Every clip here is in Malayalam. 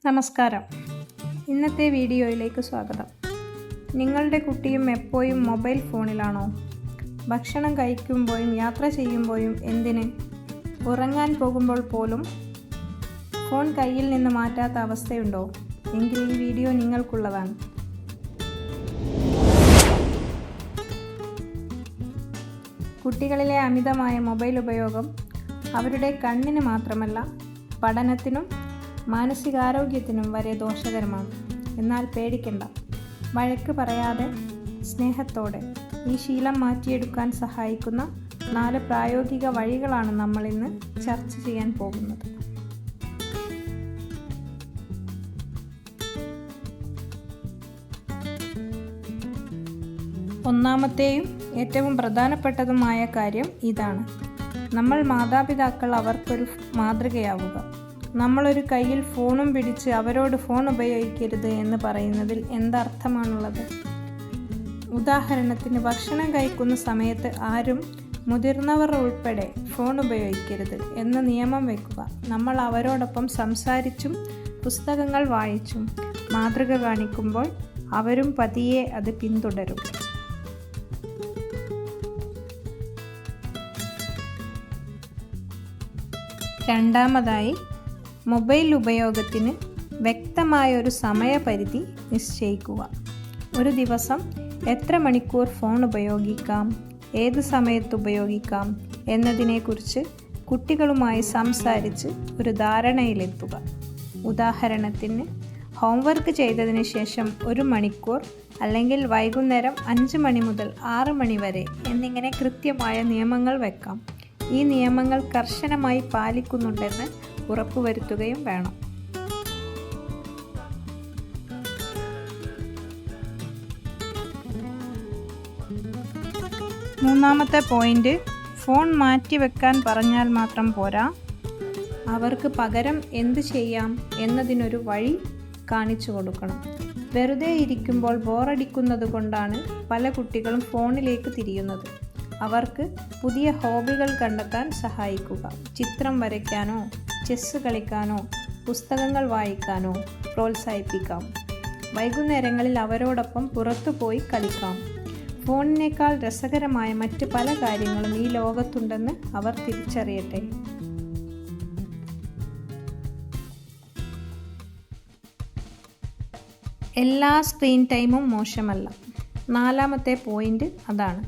നമസ്കാരം. ഇന്നത്തെ വീഡിയോയിലേക്ക് സ്വാഗതം. നിങ്ങളുടെ കുട്ടിയും എപ്പോഴും മൊബൈൽ ഫോണിലാണോ? ഭക്ഷണം കഴിക്കുമ്പോഴും യാത്ര ചെയ്യുമ്പോഴും എന്തിന് ഉറങ്ങാൻ പോകുമ്പോൾ പോലും ഫോൺ കയ്യിൽ നിന്ന് മാറ്റാത്ത അവസ്ഥയുണ്ടോ? എങ്കിൽ ഈ വീഡിയോ നിങ്ങൾക്കുള്ളതാണ്. കുട്ടികളിലെ അമിതമായ മൊബൈൽ ഉപയോഗം അവരുടെ കണ്ണിന് മാത്രമല്ല പഠനത്തിനും മാനസികാരോഗ്യത്തിനും വരെ ദോഷകരമാണ്. എന്നാൽ പേടിക്കണ്ട, വഴക്ക് പറയാതെ സ്നേഹത്തോടെ ഈ ശീലം മാറ്റിയെടുക്കാൻ സഹായിക്കുന്ന 4 പ്രായോഗിക വഴികളാണ് നമ്മൾ ഇന്ന് ചർച്ച ചെയ്യാൻ പോകുന്നത്. ഒന്നാമത്തെയും ഏറ്റവും പ്രധാനപ്പെട്ടതുമായ കാര്യം ഇതാണ്: നമ്മൾ മാതാപിതാക്കൾ അവർക്കൊരു മാതൃകയാവുക. നമ്മളൊരു കയ്യിൽ ഫോണും പിടിച്ച് അവരോട് ഫോൺ ഉപയോഗിക്കരുത് എന്ന് പറയുന്നതിൽ എന്തർത്ഥമാണുള്ളത്? ഉദാഹരണത്തിന്, ഭക്ഷണം കഴിക്കുന്ന സമയത്ത് ആരും, മുതിർന്നവർ ഉൾപ്പെടെ, ഫോൺ ഉപയോഗിക്കരുത് എന്ന നിയമം വയ്ക്കുക. നമ്മൾ അവരോടൊപ്പം സംസാരിച്ചും പുസ്തകങ്ങൾ വായിച്ചും മാതൃക കാണിക്കുമ്പോൾ അവരും പതിയെ അത് പിന്തുടരും. രണ്ടാമതായി, മൊബൈൽ ഉപയോഗത്തിന് വ്യക്തമായൊരു സമയപരിധി നിശ്ചയിക്കുക. ഒരു ദിവസം എത്ര മണിക്കൂർ ഫോൺ ഉപയോഗിക്കാം, ഏത് സമയത്ത് ഉപയോഗിക്കാം എന്നതിനെക്കുറിച്ച് കുട്ടികളുമായി സംസാരിച്ച് ഒരു ധാരണയിലെത്തുക. ഉദാഹരണത്തിന്, ഹോംവർക്ക് ചെയ്തതിന് ശേഷം 1 മണിക്കൂർ, അല്ലെങ്കിൽ വൈകുന്നേരം 5 മണി മുതൽ 6 മണി വരെ എന്നിങ്ങനെ കൃത്യമായ നിയമങ്ങൾ വെക്കാം. ഈ നിയമങ്ങൾ കർശനമായി പാലിക്കുന്നുണ്ടെന്ന് ഉറപ്പുവരുത്തുകയും വേണം. മൂന്നാമത്തെ പോയിന്റ്, ഫോൺ മാറ്റിവെക്കാൻ പറഞ്ഞാൽ മാത്രം പോരാ, അവർക്ക് പകരം എന്ത് ചെയ്യാം എന്നതിനൊരു വഴി കാണിച്ചു കൊടുക്കണം. വെറുതെ ഇരിക്കുമ്പോൾ ബോറടിക്കുന്നത് കൊണ്ടാണ് പല കുട്ടികളും ഫോണിലേക്ക് തിരിയുന്നത്. അവർക്ക് പുതിയ ഹോബികൾ കണ്ടെത്താൻ സഹായിക്കുക. ചിത്രം വരയ്ക്കാനോ ചെസ്സ് കളിക്കാനോ പുസ്തകങ്ങൾ വായിക്കാനോ പ്രോത്സാഹിപ്പിക്കാം. വൈകുന്നേരങ്ങളിൽ അവരോടൊപ്പം പുറത്തു പോയി കളിക്കാം. ഫോണിനേക്കാൾ രസകരമായ മറ്റ് പല കാര്യങ്ങളും ഈ ലോകത്തുണ്ടെന്ന് അവർ തിരിച്ചറിയട്ടെ. എല്ലാ സ്ക്രീൻ ടൈമും മോശമല്ല. നാലാമത്തെ പോയിന്റ് അതാണ്.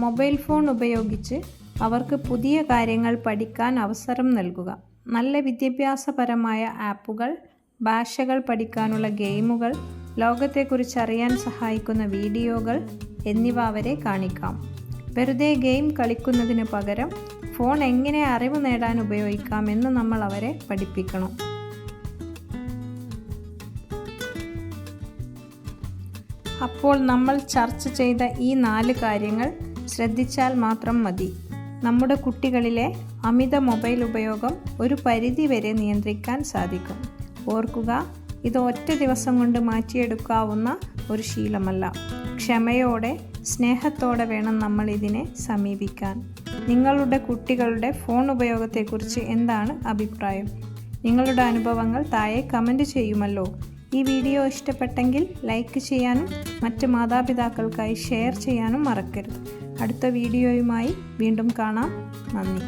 മൊബൈൽ ഫോൺ ഉപയോഗിച്ച് അവർക്ക് പുതിയ കാര്യങ്ങൾ പഠിക്കാൻ അവസരം നൽകുക. നല്ല വിദ്യാഭ്യാസപരമായ ആപ്പുകൾ, ഭാഷകൾ പഠിക്കാനുള്ള ഗെയിമുകൾ, ലോകത്തെക്കുറിച്ച് അറിയാൻ സഹായിക്കുന്ന വീഡിയോകൾ എന്നിവ അവരെ കാണിക്കാം. വെറുതെ ഗെയിം കളിക്കുന്നതിന് പകരം ഫോൺ എങ്ങനെ അറിവ് നേടാൻ ഉപയോഗിക്കാം എന്ന് നമ്മൾ അവരെ പഠിപ്പിക്കണം. അപ്പോൾ നമ്മൾ ചർച്ച ചെയ്ത ഈ 4 കാര്യങ്ങൾ ശ്രദ്ധിച്ചാൽ മാത്രം മതി. നമ്മുടെ കുട്ടികളിലെ അമിത മൊബൈൽ ഉപയോഗം ഒരു പരിധി വരെ നിയന്ത്രിക്കാൻ സാധിക്കും. ഓർക്കുക, ഇത് ഒറ്റ ദിവസം കൊണ്ട് മാറ്റിയെടുക്കാവുന്ന ഒരു ശീലമല്ല. ക്ഷമയോടെ, സ്നേഹത്തോടെ വേണം നമ്മൾ ഇതിനെ സമീപിക്കാൻ. നിങ്ങളുടെ കുട്ടികളുടെ ഫോൺ ഉപയോഗത്തെക്കുറിച്ച് എന്താണ് അഭിപ്രായം? നിങ്ങളുടെ അനുഭവങ്ങൾ താഴെ കമൻറ്റ് ചെയ്യുമല്ലോ. ഈ വീഡിയോ ഇഷ്ടപ്പെട്ടെങ്കിൽ ലൈക്ക് ചെയ്യാനും മറ്റ് മാതാപിതാക്കൾക്കായി ഷെയർ ചെയ്യാനും മറക്കരുത്. അടുത്ത വീഡിയോയുമായി വീണ്ടും കാണാം. നന്ദി.